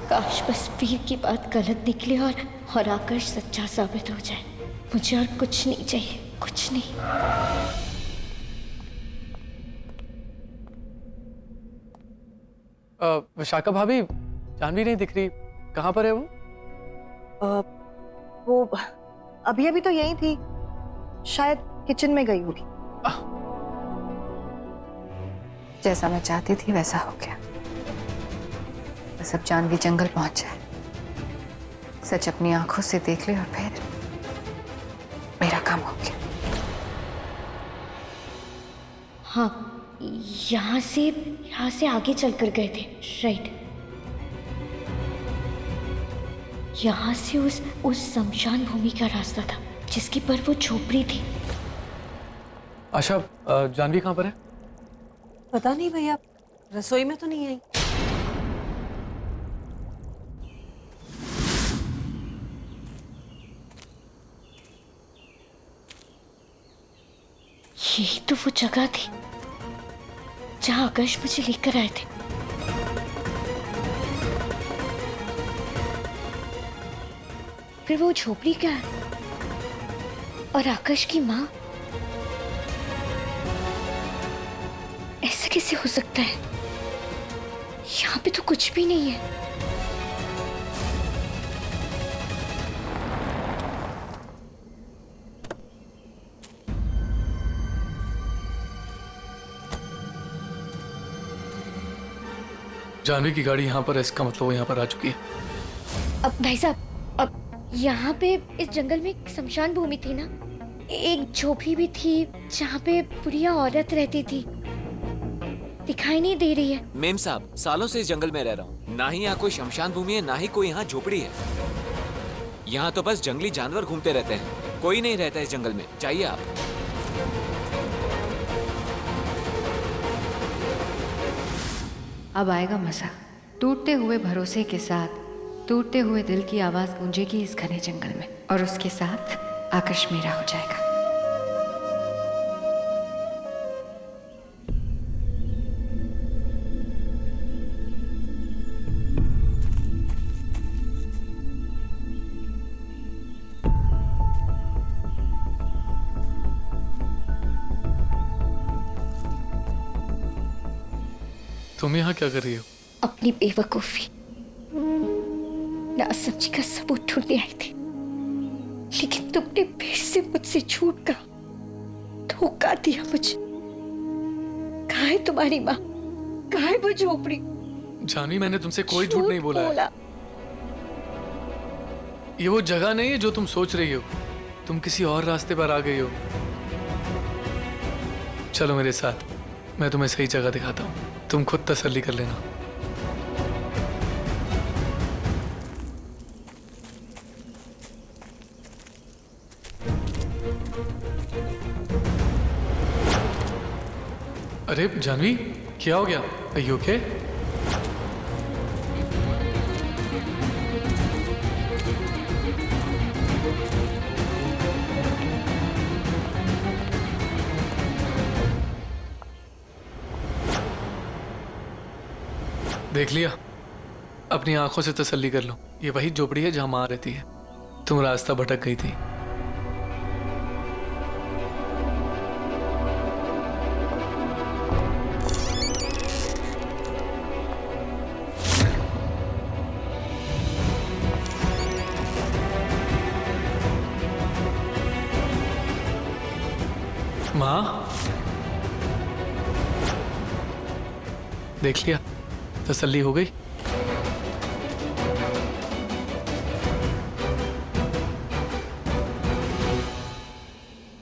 काश बस वीर की बात गलत निकले और आकाश सच्चा साबित हो जाए। मुझे और कुछ नहीं चाहिए, कुछ नहीं। विशाखा भाभी, जानवी नहीं दिख रही, कहाँ पर है वो? वो अभी अभी तो यही थी, शायद किचन में गई होगी। जैसा मैं चाहती थी वैसा हो गया। बस अब जानवी जंगल पहुंच जाए, सच अपनी आंखों से देख ले और फिर मेरा काम हो गया। हाँ, यहाँ से आगे चलकर गए थे, राइट। यहाँ से उस शमशान भूमि का रास्ता था जिसकी पर वो झोपड़ी थी। आशा, जानवी कहाँ पर है? पता नहीं भैया, रसोई में तो नहीं आई। यही तो वो जगह थी जहाँ आकाश मुझे लेकर आए थे। फिर वो झोपड़ी क्या है? और आकाश की माँ? ऐसा कैसे हो सकता है? यहाँ पे तो कुछ भी नहीं है। जानवी की गाड़ी यहाँ पर है, इसका मतलब वो यहाँ पर आ चुकी है। अब भाई साहब, अब यहाँ पे इस जंगल में एक शमशान भूमि थी ना, एक झोपड़ी भी थी जहाँ पे बुढ़िया औरत रहती थी। दिखाई नहीं दे रही है। मेम साहब, सालों से इस जंगल में रह रहा हूँ, ना ही यहाँ कोई शमशान भूमि है, ना ही कोई यहाँ झोपड़ी है। यहाँ तो बस जंगली जानवर घूमते रहते हैं, कोई नहीं रहता इस जंगल में। चाहिए आप। अब आएगा मजा। टूटते हुए भरोसे के साथ टूटते हुए दिल की आवाज गूंजेगी इस घने जंगल में, और उसके साथ आकाश मेरा हो जाएगा। तुम यहाँ क्या कर रही हो? अपनी बेवकूफी, नासमझी का सबूत ढूंढने आई थी, लेकिन तुमने फिर से मुझसे झूठ कहा, धोखा दिया मुझे। कहाँ है तुम्हारी माँ? कहाँ है वो झोपड़ी? जानवी, मैंने तुमसे कोई झूठ नहीं बोला है। ये वो जगह नहीं है जो तुम सोच रही हो। तुम किसी और रास्ते पर आ गई हो। चलो मेरे साथ, मैं तुम्हें सही जगह दिखाता हूँ, तुम खुद तसल्ली कर लेना। अरे जानवी, क्या हो गया? Are you okay? देख लिया? अपनी आंखों से तसल्ली कर लो, ये वही झोपड़ी है जहां माँ रहती है। तुम रास्ता भटक गई थी। माँ, देख लिया? तसल्ली हो गई?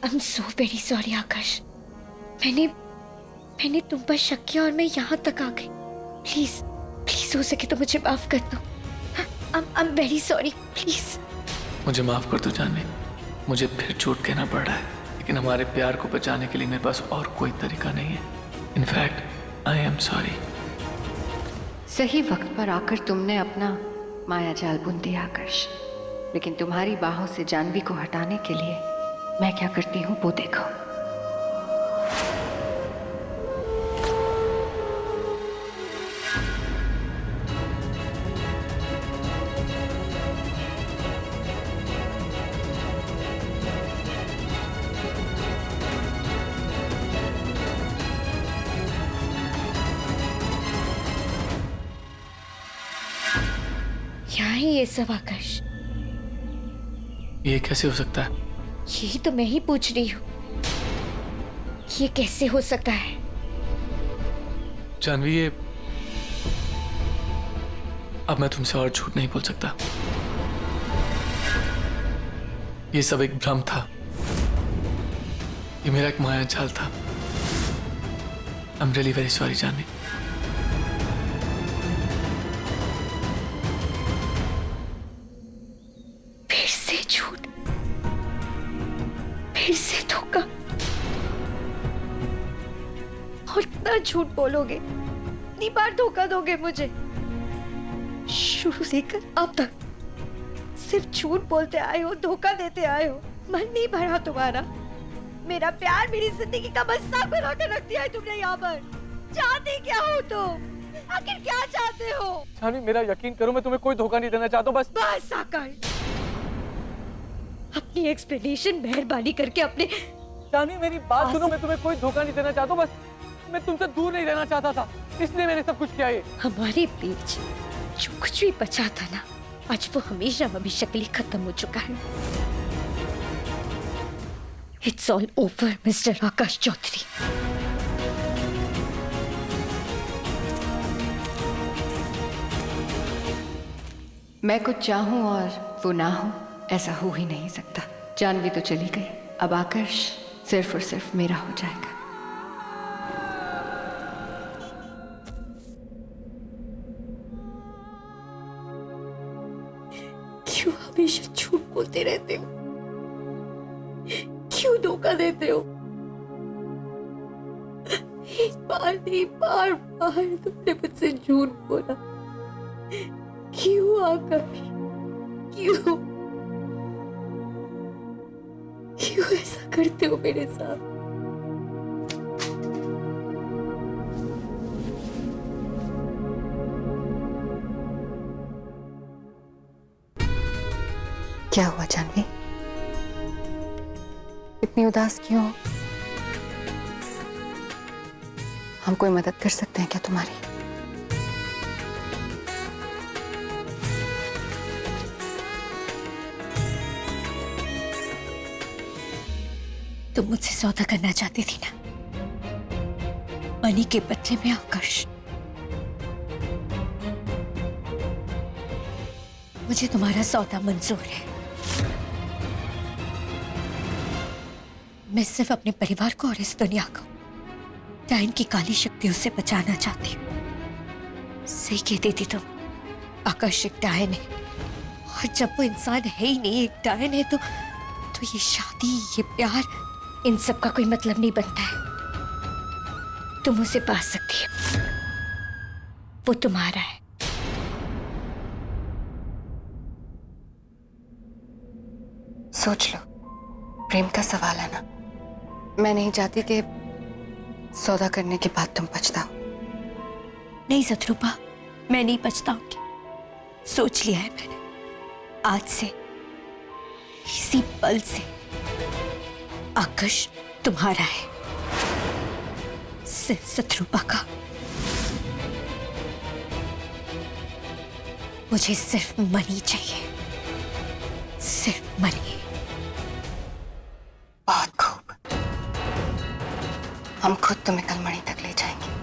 I'm so very sorry आकाश। मैंने तुम पर शक किया और मैं यहाँ तक आ गई। प्लीज प्लीज हो सके तो मुझे माफ कर दो। I'm very sorry, please. मुझे माफ कर दो जानवी, मुझे फिर झूठ कहना पड़ रहा है, लेकिन हमारे प्यार को बचाने के लिए मेरे पास और कोई तरीका नहीं है। In fact I am sorry. सही वक्त पर आकर तुमने अपना माया जाल बुन दिया आकाश, लेकिन तुम्हारी बाहों से जानवी को हटाने के लिए मैं क्या करती हूँ वो देखो। है ये सब आकाश? ये कैसे हो सकता है? यही तो मैं ही पूछ रही हूँ, ये कैसे हो सकता है? जानवी, ये अब मैं तुमसे और झूठ नहीं बोल सकता। ये सब एक भ्रम था, ये मेरा एक माया जाल था। I am really very sorry Janvi. फिर से झूठ, फिर से धोखा। और कितना झूठ बोलोगे, कितनी बार धोखा दोगे मुझे? शुरू से लेकर अब तक सिर्फ झूठ बोलते आए हो, धोखा देते आए हो। मन नहीं भरा तुम्हारा? मेरा प्यार, मेरी जिंदगी का मजाक बना कर रख दिया है तुमने यहाँ पर। चाहते क्या हो तुम? आखिर क्या चाहते हो? जानवी, मेरा यकीन करो, मैं तुम्हें कोई धोखा नहीं देना चाहता। बस आकाश, अपनी एक्सप्लेनेशन मेहरबानी करके अपने। जानवी, मेरी बात सुनो, मैं तुम्हें कोई धोखा नहीं देना चाहता। बस मैं तुमसे दूर नहीं रहना चाहता था, इसलिए मैंने सब कुछ किया। ये हमारे बीच जो कुछ भी बचा था ना, आज वो हमेशा भविष्य के लिए खत्म हो चुका है। इट्स ऑल ओवर मिस्टर आकाश चौधरी। मैं कुछ चाहूं और वो ना हो, ऐसा हो ही नहीं सकता। जानवी तो चली गई, अब आकाश सिर्फ और सिर्फ मेरा हो जाएगा। क्यों हमेशा झूठ बोलते रहते हो? क्यों धोखा देते हो? एक बार नहीं, बार बार तुमने मुझसे झूठ बोला। क्यों आकाश? क्यों? क्यों ऐसा करते हो मेरे साथ? क्या हुआ जानवी, इतनी उदास क्यों हो? हम कोई मदद कर सकते हैं क्या तुम्हारी? तुम मुझसे सौदा करना चाहती थी ना, मनी के बदले में आकाश। मुझे तुम्हारा सौदा मंजूर है। मैं सिर्फ अपने परिवार को और इस दुनिया को डायन की काली शक्तियों से बचाना चाहती हूँ। सही कहती थी तुम, आकाश एक डायन है, और जब वो इंसान है ही नहीं, एक डायन है, तो ये शादी, ये प्यार, इन सब का कोई मतलब नहीं बनता है। तुम उसे पा सकती हो, वो तुम्हारा है। सोच लो, प्रेम का सवाल है ना। मैं नहीं चाहती कि सौदा करने के बाद तुम पछताओ। नहीं शत्रुपा, मैं नहीं पछताऊंगी। सोच लिया है मैंने। आज से, इसी पल से आकाश तुम्हारा है, सिर्फ शत्रुपा का। मुझे सिर्फ मनी चाहिए, सिर्फ मनी। बहुत खूब, हम खुद तुम्हें कल मणि तक ले जाएंगे।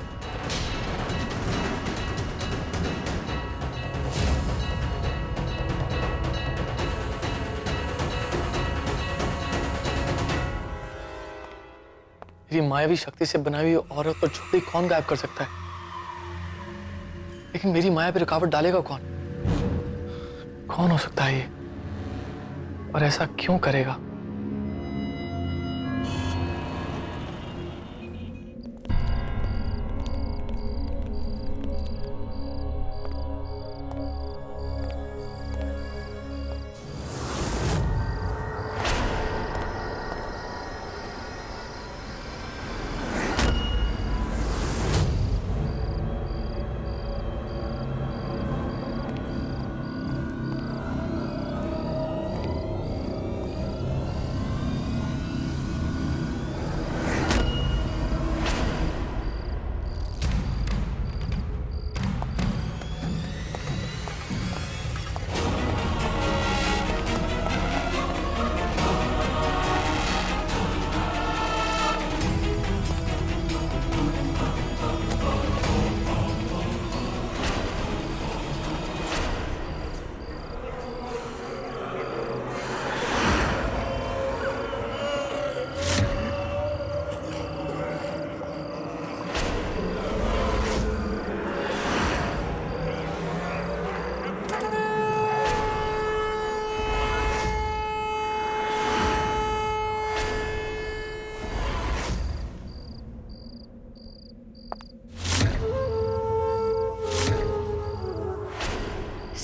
मेरी मायावी शक्ति से बनाई हुई औरत और झोपड़ी कौन गायब कर सकता है? लेकिन मेरी माया पे रुकावट डालेगा कौन? कौन हो सकता है ये, और ऐसा क्यों करेगा?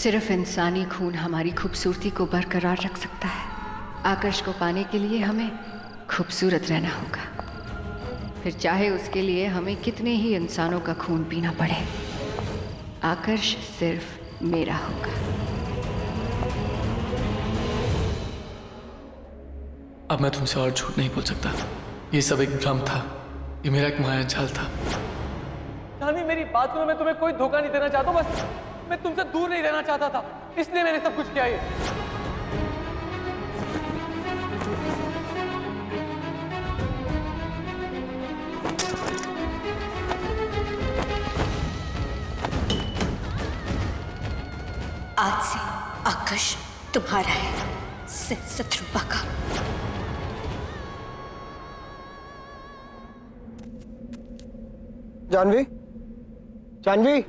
सिर्फ इंसानी खून हमारी खूबसूरती को बरकरार रख सकता है। आकर्ष को पाने के लिए हमें खूबसूरत रहना होगा, फिर चाहे उसके लिए हमें कितने ही इंसानों का खून पीना पड़े। आकर्ष सिर्फ मेरा होगा। अब मैं तुमसे और झूठ नहीं बोल सकता। ये सब एक भ्रम था, ये मेरा एक माया जाल था। जानी मेरी बात सुनो, मैं तुम्हें कोई धोखा नहीं देना चाहता हूँ, बस मैं तुमसे दूर नहीं रहना चाहता था, इसलिए मैंने सब कुछ किया ये। आज से आकाश तुम्हारा है, शत्रुपा का। Janvi, Janvi,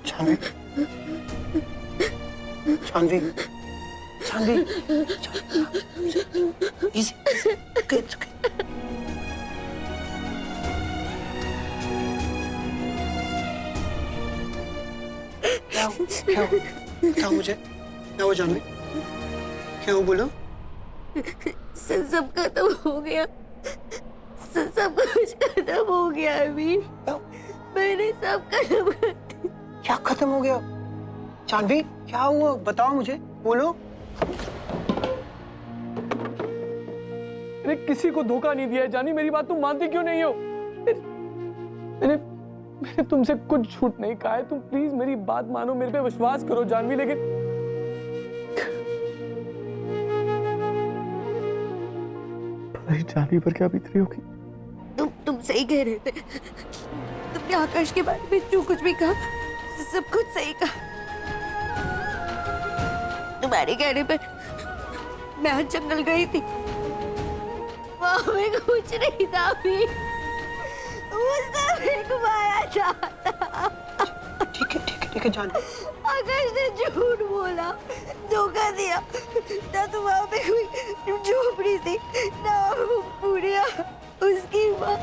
Janvi, Janvi, Janvi, easy, okay, it's okay. क्या हो मुझे? क्या हो जानवी? क्या हो बोलो? सब खत्म हो गया, सब कुछ खत्म हो गया। अभी मैंने सब खत्म कर दिया। क्या खत्म हो गया? जानवी, क्या हुआ? बताओ मुझे, बोलो। मैंने किसी को धोखा नहीं दिया है जानी, मेरी बात तुम मानती क्यों नहीं हो? मैंने तुमसे कुछ झूठ नहीं कहा है, तुम प्लीज मेरी बात मानो, मेरे पे विश्वास करो जानवी। लेकिन जानवी पर क्या बीत रही होगी? तुम सही कह रहे थे। तुमने आकाश के बारे में जो कुछ भी कहा, सब कुछ सही कहा। तुम्हारे कहने पर मैं आज जंगल गई थी, वहां में कुछ नहीं था। अभी उसने घुमाया था। ठीक है जानवी। आकाश ने झूठ बोला, धोखा दिया। ना तो वहां पे कोई झोपड़ी थी, ना वो बुढ़िया, उसकी माँ,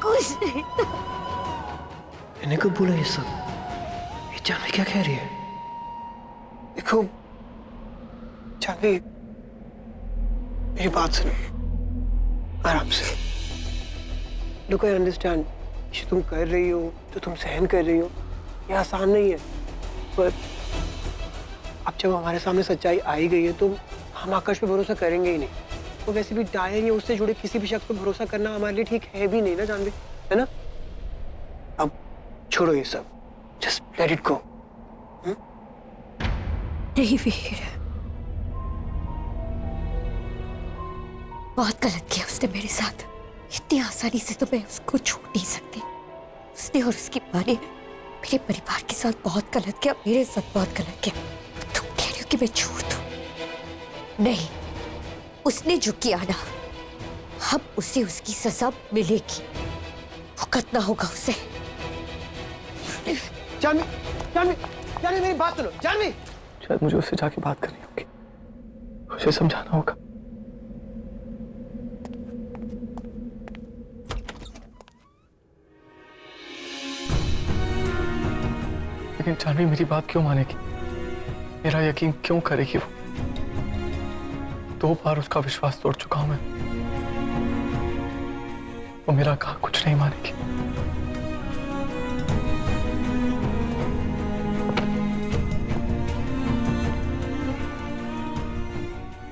कुछ नहीं था। मैंने कब बोला ये सब? ये जानवी क्या कह रही है? देखो जानवी, मेरी बात सुनो आराम से। लुक, आई अंडरस्टैंड, जो तुम कर रही हो, जो तुम सहन कर रही हो, ये आसान नहीं है। पर अब जब हमारे सामने सच्चाई आई गई है तो हम आकाश पे भरोसा करेंगे ही नहीं। तो वैसे भी डायर या उससे जुड़े किसी भी शख्स पे भरोसा करना हमारे लिए ठीक है भी नहीं ना जानवी, है ना? अब छोड़ो ये सब, जस्ट लेट इट गो। नहीं वीर, बहुत गलत किया उसने मेरे साथ। इतनी आसानी से तो मैं उसको छोड़ नहीं सकती। उसने और उसकी माँ ने मेरे परिवार के साथ बहुत गलत किया, मेरे साथ बहुत गलत किया। तुम कह रही हो कि मैं छोड़ दूं? नहीं, उसने जो किया ना, अब उसे उसकी सजा मिलेगी, भुगतना होगा उसे। जानवी, जानवी, जानवी, मेरी बात सुनो जानवी। शायद मुझे उससे जाके बात करनी होगी, उसे समझाना होगा। लेकिन जानवी मेरी बात क्यों मानेगी? मेरा यकीन क्यों करेगी वो? 2 बार उसका विश्वास तोड़ चुका हूं मैं। वो मेरा कहा कुछ नहीं मानेगी।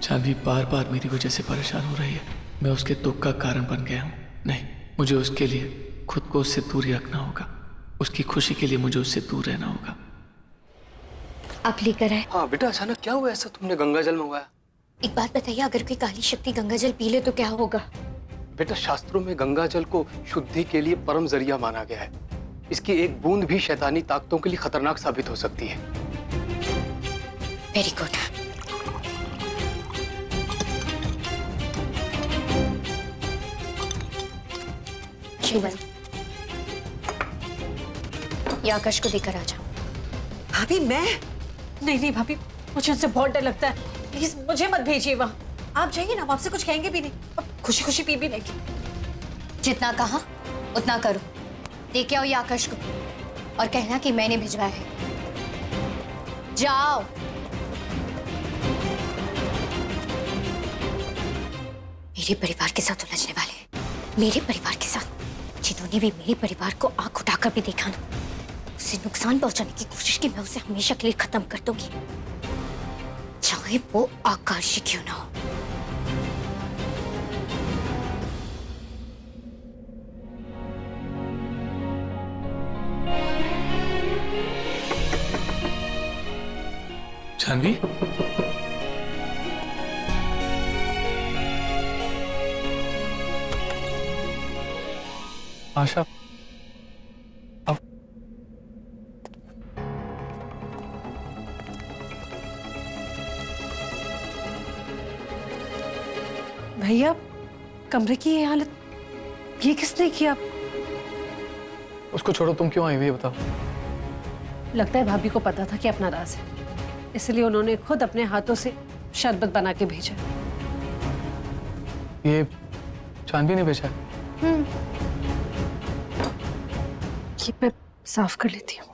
जानवी बार बार मेरी वजह से परेशान हो रही है। मैं उसके दुख का कारण बन गया हूं। नहीं, मुझे उसके लिए खुद को उससे दूर ही रखना होगा। उसकी खुशी के लिए मुझे उससे दूर रहना होगा। आप लेकर आए। हाँ बेटा, अचानक क्या हुआ ऐसा? तुमने गंगा जल मंगवाया? एक बात बताइए, अगर कोई काली शक्ति गंगा जल पी ले तो क्या होगा? बेटा, शास्त्रों में गंगा जल को शुद्धि के लिए परम जरिया माना गया है। इसकी एक बूंद भी शैतानी ताकतों के लिए खतरनाक साबित हो सकती है। Very good. शिवल, ये आकाश को देकर आ जाओ। भाभी मैं नहीं नहीं भाभी, मुझे उनसे बहुत डर लगता है। प्लीज मुझे मत भेजिए वहाँ। आप जाइए ना, आपसे कुछ कहेंगे भी नहीं, अब खुशी खुशी पी भी लेंगे। जितना कहा उतना करो। लेके आओ ये आकाश को और कहना कि मैंने भिजवाया है। जाओ। मेरे परिवार के साथ उलझने वाले हैं, मेरे परिवार के साथ, जिन्होंने भी मेरे परिवार को आंख उठाकर भी देखा ना, उसे नुकसान पहुंचाने की कोशिश की, मैं उसे हमेशा के लिए खत्म कर दूंगी, चाहे वो आकाश ही क्यों ना हो। जानवी, आशा, अब भैया कमरे की ये हालत, ये किसने किया? उसको छोड़ो, तुम क्यों आई हुई है बताओ। लगता है भाभी को पता था कि अपना राज है, इसलिए उन्होंने खुद अपने हाथों से शरबत बना के भेजा। ये जानवी ने भेजा है। ये मैं साफ कर लेती हूँ।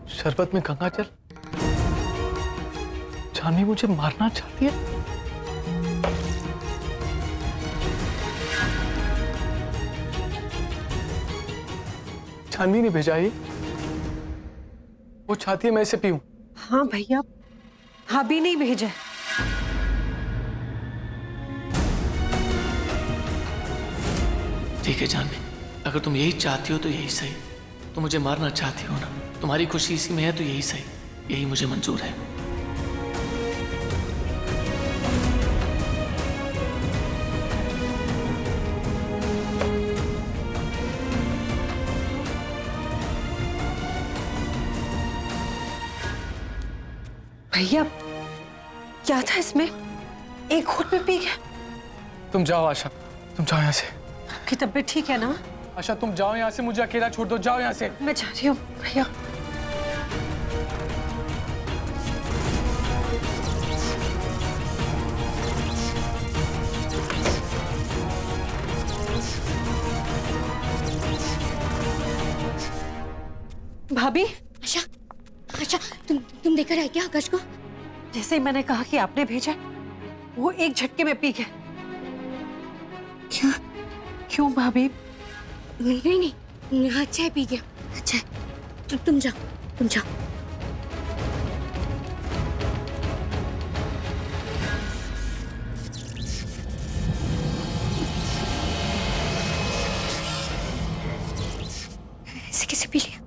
शरबत में गंगाजल? जानवी मुझे मारना चाहती है। जानवी ने भेजा ये, वो चाहती है मैं इसे पीऊं। हाँ भैया, भाभी नहीं भेजा है। ठीक है जानवी, अगर तुम यही चाहती हो तो यही सही। तुम मुझे मारना चाहती हो ना, तुम्हारी खुशी इसी में है तो यही सही, यही मुझे मंजूर है। भैया क्या था इसमें? एक घूंट में पी गया। तुम जाओ आशा, तुम जाओ यहाँ से। आपकी तबीयत ठीक है ना? आशा तुम जाओ यहाँ से, मुझे अकेला छोड़ दो, जाओ यहाँ से। मैं जा रही हूँ भैया। भाभी, आशा, आशा, तुम देकर आए क्या आकाश को? जैसे ही मैंने कहा कि आपने भेजा, वो एक झटके में पी गए। क्या? क्यों भाभी? नहीं नहीं, अच्छा है, पी गया, अच्छा है। तुम जाओ, तुम जाओ। ऐसे कैसे पी लिया?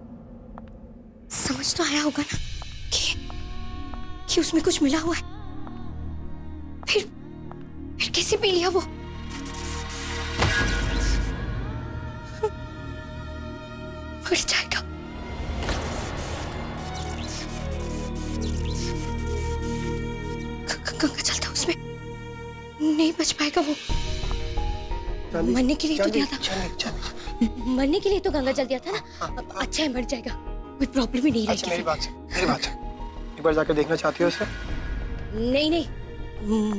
समझ तो आया होगा ना कि उसमें कुछ मिला हुआ है। फिर कैसे पी लिया वो? मर जाएगा। गंगा चलता उसमें नहीं बच पाएगा वो। मरने के लिए तो दिया था, मरने के लिए तो गंगा जल दिया था ना। अच्छा है, मर जाएगा, कोई प्रॉब्लम ही नहीं रहेगी। मेरी बात है, एक बार जाकर देखना चाहती हो उसे? नहीं नहीं,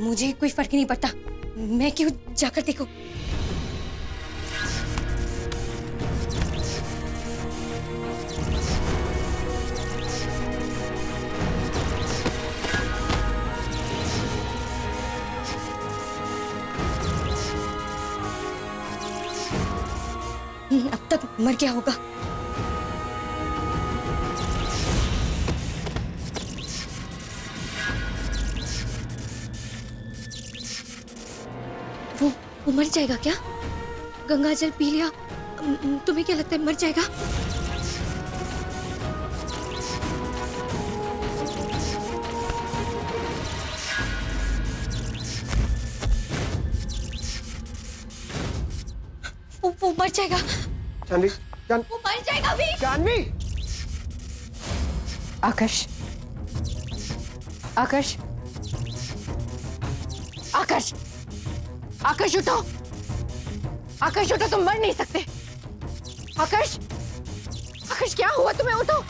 मुझे कोई फर्क नहीं पड़ता, मैं क्यों जाकर देखूं? अब तक मर गया होगा। वो मर जाएगा क्या? गंगा जल पी लिया, तुम्हें क्या लगता है मर जाएगा? मर जाएगा, जानवी वो मर जाएगा अभी। जानवी आकाश, आकाश, आकाश, आकाश उठो, आकाश उठो, तुम मर नहीं सकते। आकाश, आकाश क्या हुआ तुम्हें? उठो।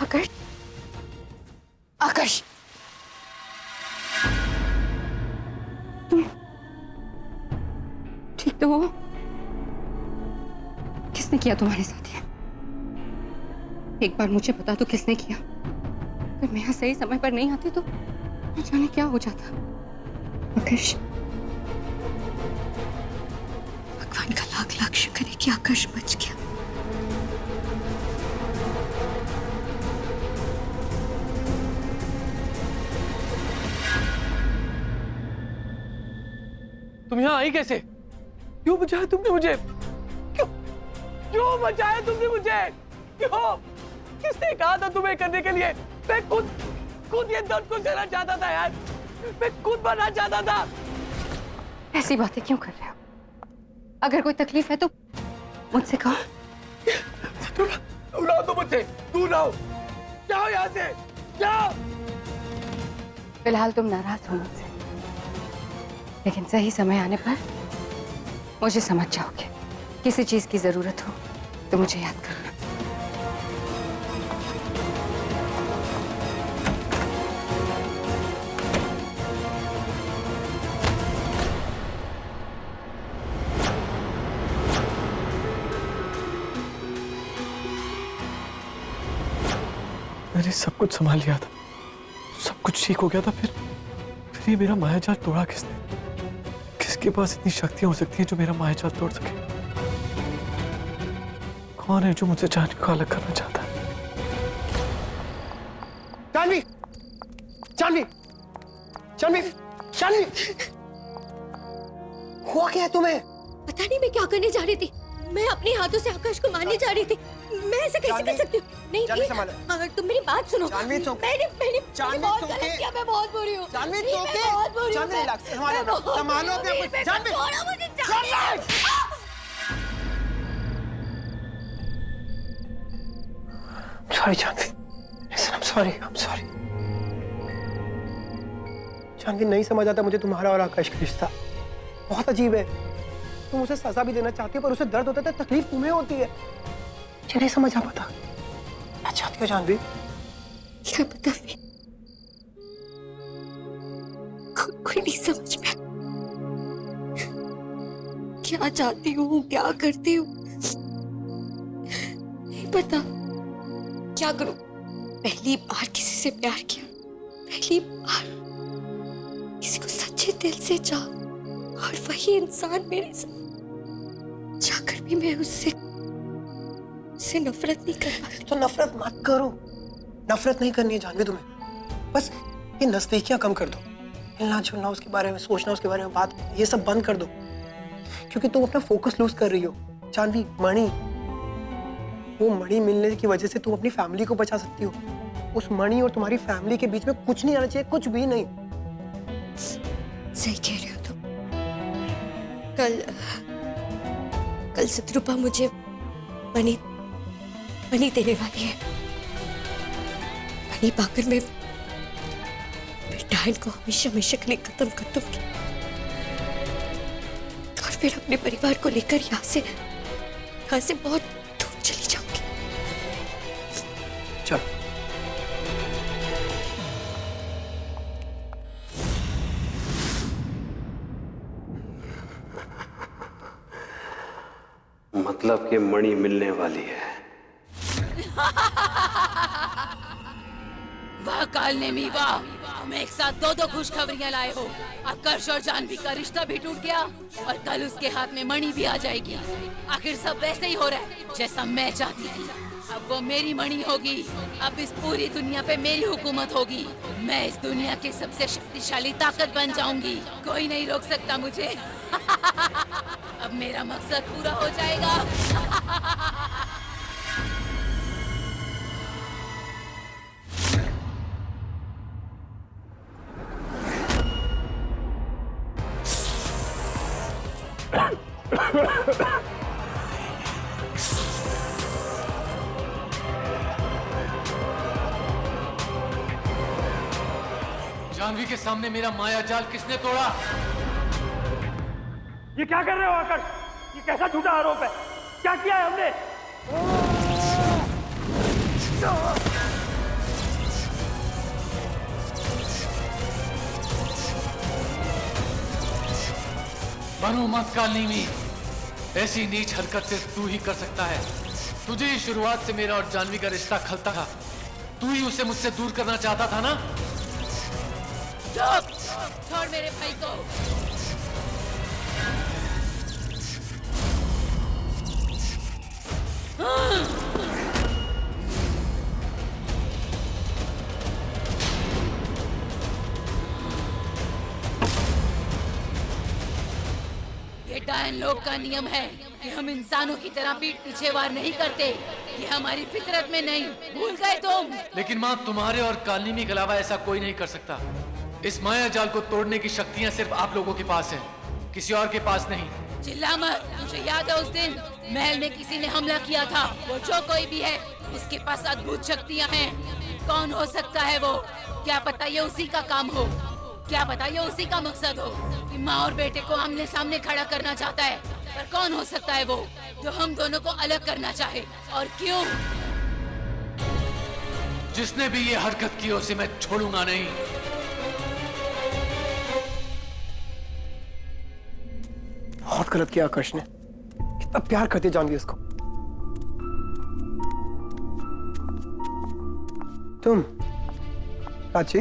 आकाश, आकाश, तुम ठीक तो हो? किसने किया तुम्हारे साथ ये? एक बार मुझे बता दो किसने किया। अगर मैं यहाँ सही समय पर नहीं आती तो न जाने क्या हो जाता। आकाश, भगवान का लाख लाख शुक्र है कि आकाश बच गया। तुम यहाँ आई कैसे? क्यों बचाया तुमने मुझे? क्यों क्यों बचाया तुमने मुझे? क्यों? किसने कहा था तुम्हें करने के लिए? मैं खुद ये दर्द को सहना चाहता था यार। मैं खुद मरना चाहता था। ऐसी बातें क्यों कर रहे हो? अगर कोई तकलीफ है तो मुझसे कहो। दूर रहो तुम मुझसे, दूर रहो। जाओ यहाँ से, जाओ। फिलहाल तुम नाराज हो मुझसे, लेकिन सही समय आने पर मुझे समझ जाओगे। किसी चीज की जरूरत हो तो मुझे याद करना। मैंने सब कुछ संभाल लिया था, सब कुछ ठीक हो गया था, फिर ये मेरा मायाजाल तोड़ा किसने? किसके पास इतनी शक्तियां हो सकती हैं जो मेरा मायाजाल तोड़ सके? कौन है जो मुझसे जानवी को अलग करना चाहता है? जानवी जानवी जानवी जानवी, हुआ क्या है तुम्हें? पता नहीं मैं क्या करने जा रही थी। मैं अपने हाथों से आकाश को मारने जा रही थी। मैं ऐसे कैसे कर सकती हूँ? नहीं जानवी, नहीं, अगर तुम मेरी बात सुनो। Janvi, it's okay. मैंने जानवी, बहुत it's गलत okay. किया। मैं बहुत बुरी हूँ। जानवी, it's नहीं, मैं okay. बहुत बुरी हूँ। जानवी, relax, संभालो मैं बहुत संभालो अपने बुरी आप हूँ। को। जानवी, छोड़ो मुझे, Janvi. Sorry Janvi, listen, I'm sorry. Janvi, नहीं समझ आता मुझे तुम्हारा और आकाश का रिश्ता। बहुत अजीब है। तुम उसे सजा भी देना चाहती हो पर उसे दर्द होता है, तकलीफ तुम्हें होती है। मुझे नहीं समझ आ पाता। क्या चाहती हो जानवी? क्या पता भी, कोई नहीं समझ में। क्या चाहती हूँ, क्या करती हूँ, नहीं पता। क्या करूं? पहली बार किसी से प्यार किया, पहली बार किसी को सच्चे दिल से चाहा, और वही इंसान मेरे साथ जाकर भी मैं उससे नफरत नहीं कर पाती। तो नफरत मत करो। नफरत नहीं करनी है जानवी तुम्हें। बस ये नजदीकियां कम कर दो। मिलना जुलना, उसके बारे में सोचना, उसके बारे में बात, ये सब बंद कर दो। क्योंकि तुम अपना फोकस लूज कर रही हो। जानवी, मणि, वो मणि मिलने की वजह से तुम अपनी फैमिली को बचा सकती हो। उस मणि और तुम्हारी फैमिली के बीच में कुछ नहीं आना चाहिए, कुछ भी नहीं। सही कह रहे हो तुम। कल शत्रुपा मुझे मणि देने वाली है। मणि पाकर मैं डायन को हमेशा के लिए खत्म कर दूंगी, और फिर अपने परिवार को लेकर यहाँ से बहुत दूर चली जाऊंगी। चलो। मतलब कि मणि मिलने वाली है। वाह कालनेमी वाह, तुम एक साथ दो खुशखबरियां लाए हो। आकाश और जानवी का रिश्ता भी टूट गया और कल उसके हाथ में मणि भी आ जाएगी। आखिर सब वैसे ही हो रहा है जैसा मैं चाहती थी। अब वो मेरी मणि होगी। अब इस पूरी दुनिया पे मेरी हुकूमत होगी। मैं इस दुनिया की सबसे शक्तिशाली ताकत बन जाऊंगी। कोई नहीं रोक सकता मुझे। अब मेरा मकसद पूरा हो जाएगा। जानवी के सामने मेरा माया जाल किसने तोड़ा? ये क्या कर रहे हो आकाश? ये कैसा झूठा आरोप है? क्या किया है हमने? बनो मत कालनीमी, ऐसी नीच हरकत सिर्फ तू ही कर सकता है। तुझे ही शुरुआत से मेरा और जानवी का रिश्ता खलता था। तू ही उसे मुझसे दूर करना चाहता था ना? चुप! छोड़ मेरे भाई को। ये डायन लोग का नियम है कि हम इंसानों की तरह पीठ पीछे वार नहीं करते। ये हमारी फितरत में नहीं। भूल गए तुम? लेकिन माँ, तुम्हारे और कालनीमी के अलावा ऐसा कोई नहीं कर सकता। इस माया जाल को तोड़ने की शक्तियाँ सिर्फ आप लोगों के पास है, किसी और के पास नहीं। चिल्ला मत। मुझे याद है उस दिन महल में किसी ने हमला किया था। वो जो कोई भी है, उसके पास अद्भुत शक्तियाँ हैं। कौन हो सकता है वो? क्या पता ये उसी का काम हो। क्या पता ये उसी का मकसद हो कि माँ और बेटे को आमने सामने खड़ा करना चाहता है। पर कौन हो सकता है वो जो हम दोनों को अलग करना चाहे, और क्यों? जिसने भी ये हरकत की उसे मैं छोड़ूंगा नहीं। बहुत गलत किया आकाश ने। कितना प्यार करती जानवी इसको। तुम प्राची,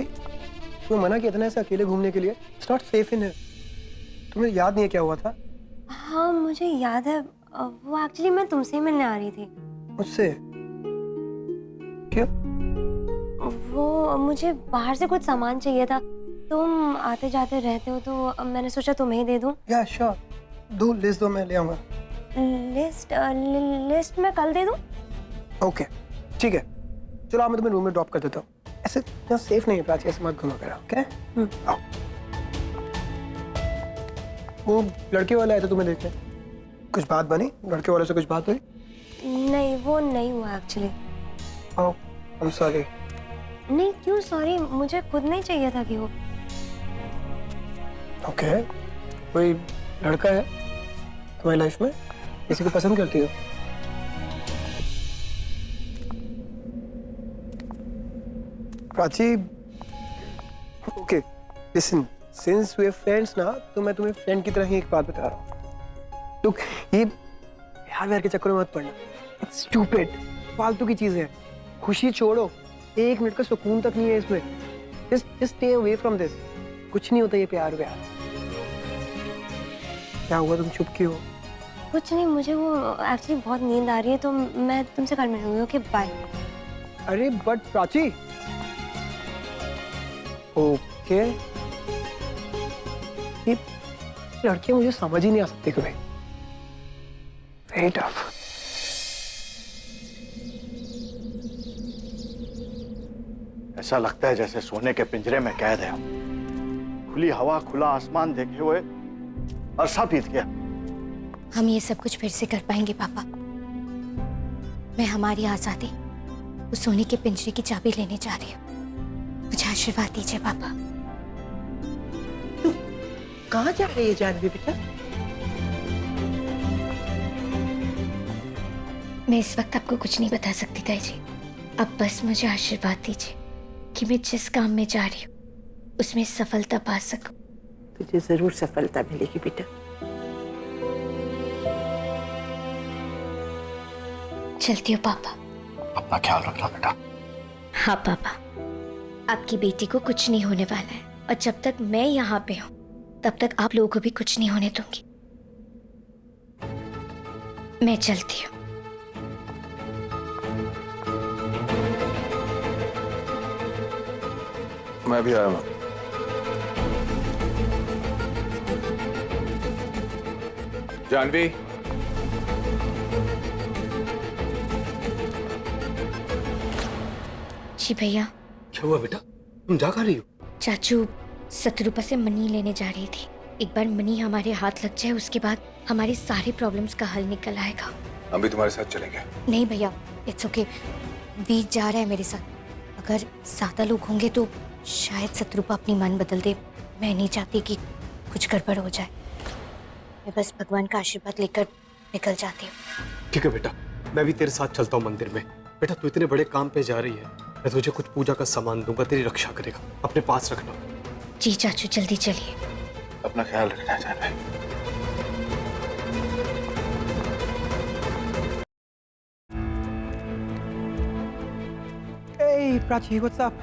तुम्हें मना किया था ना ऐसे अकेले घूमने के लिए। It's not safe in here. तुम्हें याद नहीं है क्या हुआ था? हाँ मुझे याद है। वो एक्चुअली मैं तुमसे मिलने आ रही थी। मुझसे? क्यों? वो मुझे बाहर से कुछ सामान चाहिए था। तुम आते जाते रहते हो तो मैंने सोचा तुम्हें ही दे दूं। या श्योर, दो लिस्ट दो, मैं ले आऊंगा। लिस्ट मैं कल दे दूं? ओके ठीक है, चलो आप मैं तुम्हें रूम में ड्रॉप कर देता हूँ। ऐसे यहाँ सेफ नहीं है प्राची, ऐसे मत घुमा करा। ओके आओ। वो लड़के वाला आया था तुम्हें देखने, कुछ बात बनी? लड़के वाले से कुछ बात हुई? नहीं वो नहीं हुआ actually. Oh I am sorry. नहीं क्यों सॉरी, मुझे खुद नहीं चाहिए था कि वो। ओके, कोई लड़का है तुम्हारी लाइफ में? किसी को पसंद करती हो? Prachi okay listen, since we are friends ना, तो मैं तुम्हें फ्रेंड की तरह ही एक बात बता रहा हूँ। तो ये प्यार व्यार के चक्कर में मत पड़ना। इट्स स्टूपिड, फालतू की चीज है। खुशी छोड़ो, एक मिनट का सुकून तक नहीं है इसमें। Just stay away from this. कुछ नहीं होता ये प्यार व्यार। क्या हुआ, तुम चुप क्यों हो? कुछ नहीं, मुझे वो एक्चुअली बहुत नींद आ रही है तो मैं तुमसे कल मिलूंगी। Okay bye. अरे बट प्राची। ओके ये लड़कियां मुझे समझ ही नहीं आ सकती कभी। Very tough. ऐसा लगता है जैसे सोने के पिंजरे में कैद है। खुली हवा, खुला आसमान देखे हुए अरसा बीत गया। हम ये सब कुछ फिर से कर पाएंगे पापा। मैं हमारी आजादी उस सोने के पिंजरे की चाबी लेने जा रही हूँ। मुझे आशीर्वाद दीजिए पापा। कहाँ जा रही है जानवी बेटा? मैं इस वक्त आपको कुछ नहीं बता सकती ताई जी। अब बस मुझे आशीर्वाद दीजिए कि मैं जिस काम में जा रही हूँ उसमें सफलता पा सकूं। तुझे जरूर सफलता मिलेगी बेटा। चलती हूँ पापा। अपना ख्याल रखना बेटा। हाँ पापा, आपकी बेटी को कुछ नहीं होने वाला है और जब तक मैं यहाँ पे हूँ तब तक आप लोगों को भी कुछ नहीं होने दूंगी। मैं चलती हूँ। मैं भी आया हूँ। जानवी, जी भैया। क्या हुआ बेटा, तुम जा कहाँ रही हो? चाचू शत्रुपा से मनी लेने जा रही थी। एक बार मनी हमारे हाथ लग जाए उसके बाद हमारे सारे प्रॉब्लम्स का हल निकल आएगा। हम भी तुम्हारे साथ चलेंगे। नहीं भैया, इट्स ओके। वीर जा रहा है मेरे साथ। अगर ज्यादा लोग होंगे तो शायद शत्रुपा अपनी मन बदल दे। मैं नहीं चाहती कि कुछ गड़बड़ हो जाए। मैं बस भगवान का आशीर्वाद लेकर निकल जाती हूँ। ठीक है बेटा, मैं भी तेरे साथ चलता हूँ मंदिर में। बेटा तू इतने बड़े काम पे जा रही है, मैं तुझे कुछ पूजा का सामान दूंगा, तेरी रक्षा करेगा, अपने पास रखना। जी चाचू, जल्दी चलिए। अपना ख्याल रखना Janvi. Hey, Prachi, what's up?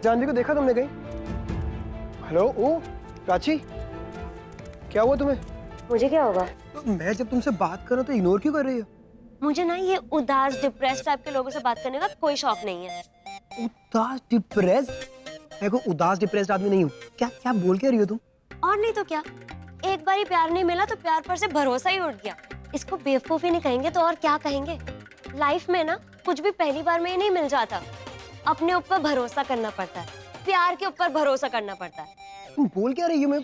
Janvi को देखा तुमने कहीं? हेलो, ओ प्राची, क्या हुआ तुम्हें? मुझे क्या होगा? तो मैं जब तुमसे बात कर रहा हूँ तो इग्नोर क्यों कर रही हो? मुझे ना ये उदास डिप्रेस टाइप के लोगों से बात करने का कोई शौक नहीं है। उदास डिप्रेस? मैं कोई उदास डिप्रेस्ड आदमी नहीं हूँ। क्या क्या बोल के रही हो तुम? और नहीं तो क्या, एक बार ही प्यार नहीं मिला तो प्यार पर से भरोसा ही उठ गया। इसको बेवकूफी नहीं कहेंगे तो और क्या कहेंगे। लाइफ में ना कुछ भी पहली बार में ही नहीं मिल जाता। अपने ऊपर भरोसा करना पड़ता है, प्यार के ऊपर भरोसा करना पड़ता है। तुम बोल क्या रही हो? मैं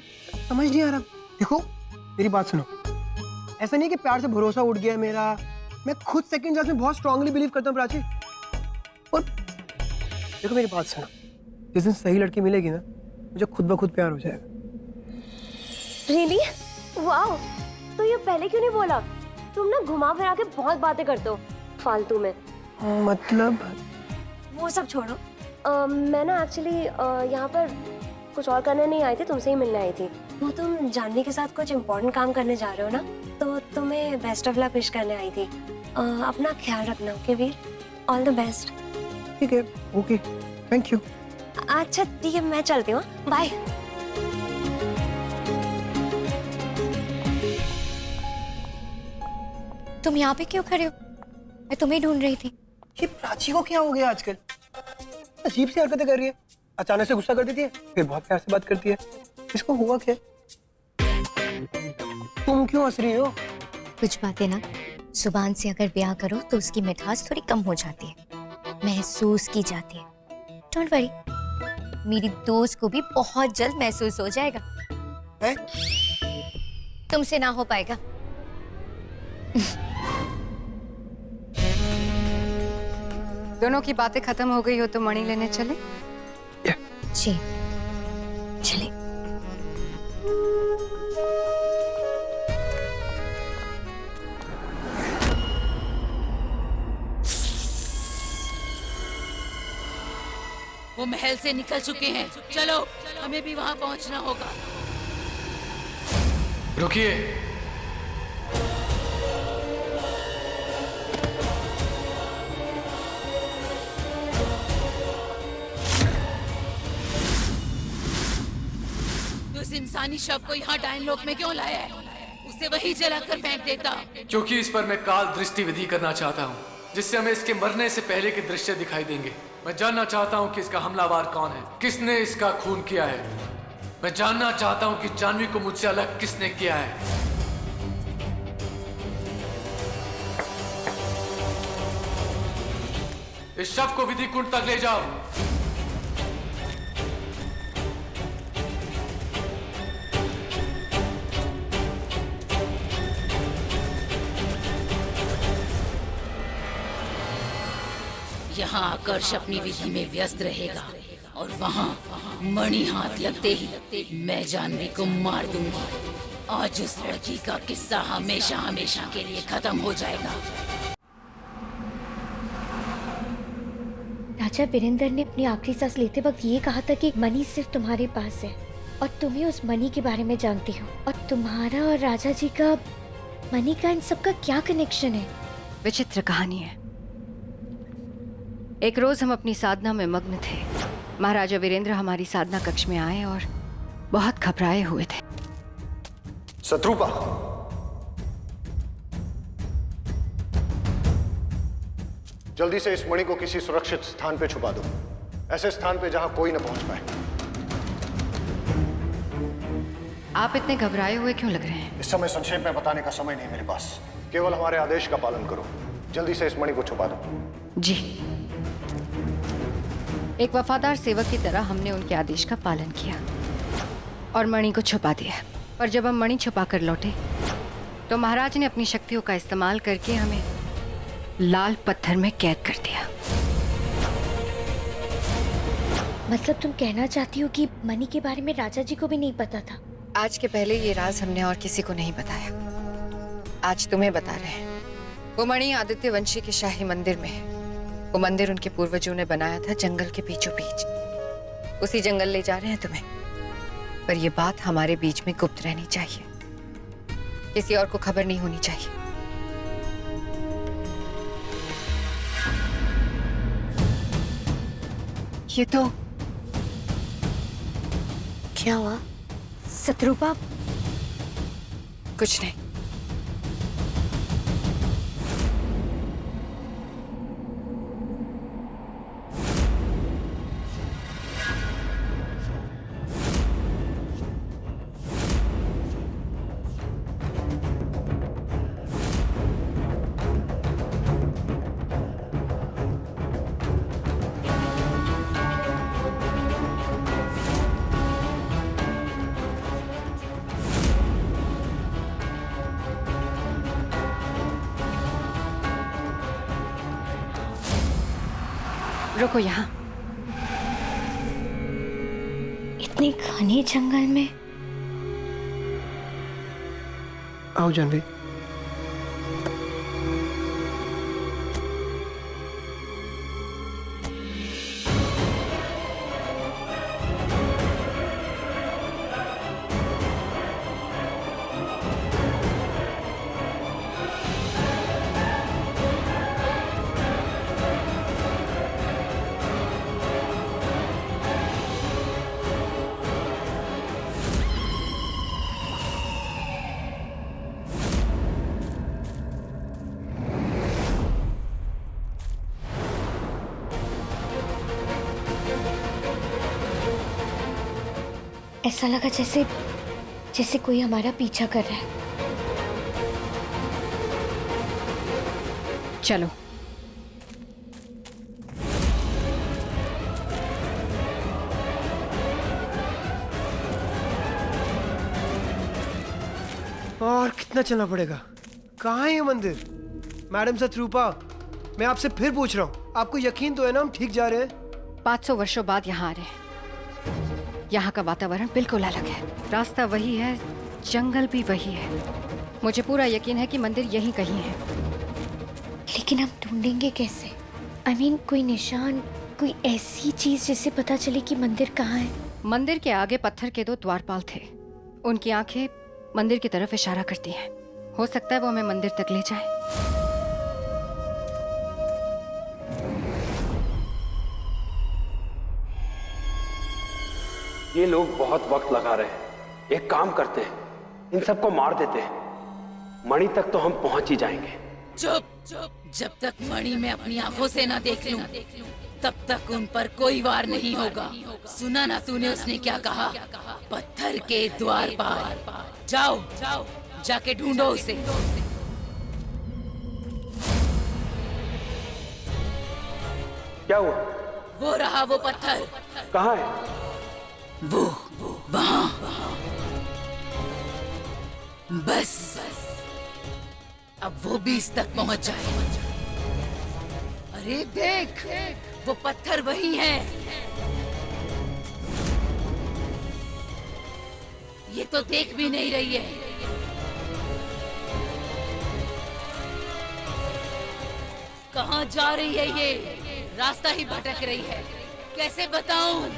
समझ नहीं आ रहा। देखो मेरी बात सुनो, ऐसा नहीं कि प्यार से भरोसा उठ गया मेरा। मैं खुद सेकंड चांस में बहुत स्ट्रांगली बिलीव करता हूँ प्राची। और देखो मेरी बात सुनो, जिस दिन सही लड़की मिलेगी ना, मुझे खुद ब खुद प्यार हो जाएगा। रियली? वाओ, तो ये पहले क्यों नहीं बोला? तुम ना घुमा फिरा के बहुत बातें करते हो फालतू में। मतलब? वो सब छोड़ो। मैं ना एक्चुअली यहाँ पर कुछ और करने नहीं आई थी, तुमसे ही मिलने आई थी। वो तुम जानवी के साथ कुछ इम्पोर्टेंट काम करने जा रहे हो ना, तो तुम्हें बेस्ट ऑफ लक विश करने आई थी। अपना ख्याल रखना, okay Veer? All the best. ठीक है, ओके, थैंक यू। अच्छा ठीक है, मैं चलती हूँ, बाय। तुम यहाँ पे क्यों खड़े हो? मैं तुम्हें ढूंढ रही थी। ये प्राची को क्या हो गया आजकल? अजीब सी हरकतें कर रही है। अचानक से गुस्सा कर देती है, फिर बहुत प्यार से बात करती है। इसको हुआ क्या? तुम क्यों हंस रही हो? कुछ बातें ना जुबान से अगर बयां करो तो उसकी मिठास थोड़ी कम हो जाती है, महसूस की जाती है। डोंट वरी, मेरी दोस्त को भी बहुत जल्द महसूस हो जाएगा। है? तुमसे ना हो पाएगा। दोनों की बातें खत्म हो गई हो तो मणि लेने चले? जी चले। वो महल से निकल चुके हैं, चलो हमें भी वहां पहुंचना होगा। रुकिए। उस इंसानी शव को यहाँ डायन लोक में क्यों लाया है? उसे वहीं जलाकर फेंक देता। क्योंकि इस पर मैं काल दृष्टि विधि करना चाहता हूँ, जिससे हमें इसके मरने से पहले के दृश्य दिखाई देंगे। मैं जानना चाहता हूँ कि इसका हमलावर कौन है, किसने इसका खून किया है। मैं जानना चाहता हूँ कि जानवी को मुझसे अलग किसने किया है। इस शव को विधि कुंड तक ले जाओ। यहाँ आकर्ष अपनी विधि में व्यस्त रहेगा और वहाँ मणि हाथ लगते ही मैं जानवी को मार दूंगी। आज उस लड़की का किस्सा हमेशा हमेशा के लिए खत्म हो जाएगा। राजा वीरेंद्र ने अपनी आखिरी सांस लेते वक्त ये कहा था कि मणि सिर्फ तुम्हारे पास है और तुम ही उस मणि के बारे में जानती हो। और तुम्हारा और राजा जी का मणि का इन सब का क्या कनेक्शन है? विचित्र कहानी है। एक रोज हम अपनी साधना में मग्न थे। महाराजा वीरेंद्र हमारी साधना कक्ष में आए और बहुत घबराए हुए थे। शत्रुपा, जल्दी से इस मणि को किसी सुरक्षित स्थान पे छुपा दो। ऐसे स्थान पे जहां कोई न पहुंच पाए। आप इतने घबराए हुए क्यों लग रहे हैं? इस समय संक्षेप में बताने का समय नहीं मेरे पास। केवल हमारे आदेश का पालन करो। जल्दी से इस मणि को छुपा दो। जी। एक वफादार सेवक की तरह हमने उनके आदेश का पालन किया और मणि को छुपा दिया। पर जब हम मणि छुपा कर लौटे तो महाराज ने अपनी शक्तियों का इस्तेमाल करके हमें लाल पत्थर में कैद कर दिया। मतलब तुम कहना चाहती हो कि मणि के बारे में राजा जी को भी नहीं पता था? आज के पहले ये राज हमने और किसी को नहीं बताया। आज तुम्हें बता रहे हैं। वो मणि आदित्य वंशी के शाही मंदिर में है। वो मंदिर उनके पूर्वजों ने बनाया था जंगल के बीचों बीच। उसी जंगल ले जा रहे हैं तुम्हें। पर ये बात हमारे बीच में गुप्त रहनी चाहिए। किसी और को खबर नहीं होनी चाहिए। ये तो क्या हुआ शत्रुपा? कुछ नहीं। रुको यहाँ। इतने घने जंगल में? आओ जानवी। ऐसा लगा जैसे जैसे कोई हमारा पीछा कर रहा है। चलो। और कितना चलना पड़ेगा? कहाँ है ये मंदिर? मैडम शत्रुपा, मैं आपसे फिर पूछ रहा हूँ, आपको यकीन तो है ना हम ठीक जा रहे हैं? 500 वर्षों बाद यहाँ आ रहे हैं। यहाँ का वातावरण बिल्कुल अलग है। रास्ता वही है, जंगल भी वही है। मुझे पूरा यकीन है कि मंदिर यहीं कहीं है। लेकिन हम ढूंढेंगे कैसे? I mean, कोई निशान, कोई ऐसी चीज जिससे पता चले कि मंदिर कहाँ है। मंदिर के आगे पत्थर के 2 द्वारपाल थे। उनकी आंखें मंदिर की तरफ इशारा करती हैं। हो सकता है वो हमें मंदिर तक ले जाए। ये लोग बहुत वक्त लगा रहे हैं। एक काम करते हैं, इन सबको मार देते हैं। मणि तक तो हम पहुंच ही जाएंगे। चुप। जब तक मणि में अपनी आंखों से ना देख लूं, तब तक उन पर कोई वार नहीं होगा। सुना ना तूने उसने क्या कहा? पत्थर के द्वारपाल। जाओ जाके ढूंढो उसे। क्या हुआ? वो रहा वो पत्थर। कहाँ है? वो वहाँ। बस अब वो भी इस तक पहुंच जाए। अरे देख, वो पत्थर वही है। ये तो देख भी नहीं रही है। कहाँ जा रही है ये? रास्ता ही भटक रही है। कैसे बताऊं?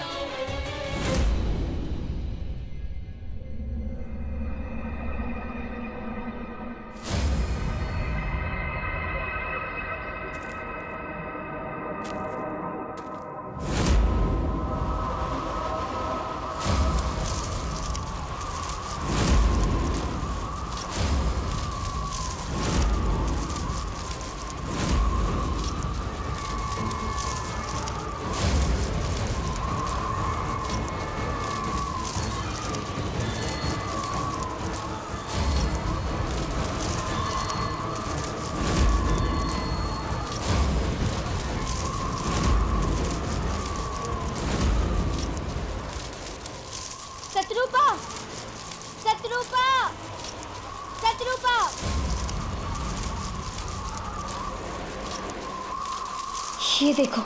ये देखो,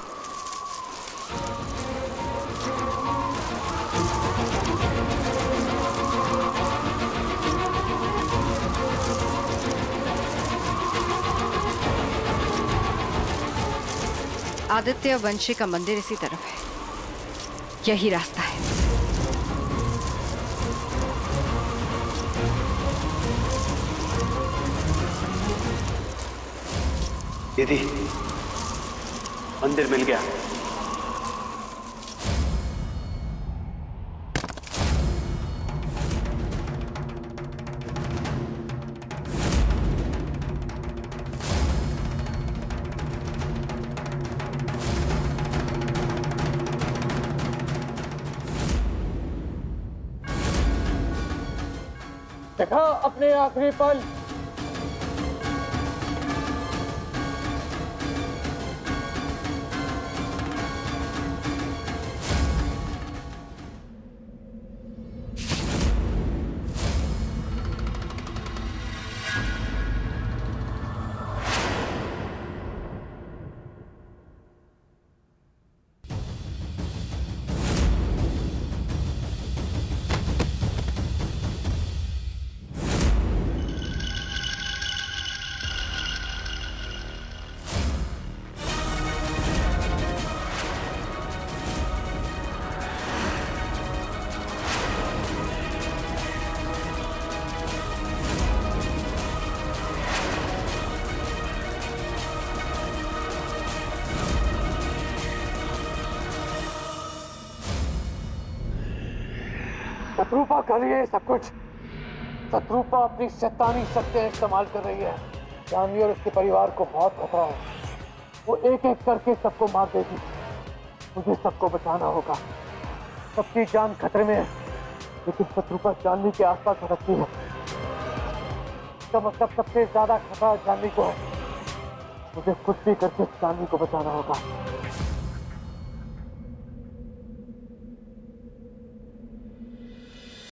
आदित्य वंशी का मंदिर इसी तरफ है, यही रास्ता है। दीदी, मंदिर मिल गया। देखा अपने आखिरी पल। शत्रुपा कर रही है सब कुछ। शत्रुपा अपनी शैतानी शक्तियां इस्तेमाल कर रही है। जानवी और उसके परिवार को बहुत खतरा है। वो एक एक करके सबको मार देगी। मुझे सबको बचाना होगा। सबकी जान खतरे में है, लेकिन शत्रुपा जानवी के आसपास भटकती है। इसका मतलब सबसे ज्यादा खतरा जानवी को है। मुझे कुछ भी करके जानवी को बचाना होगा।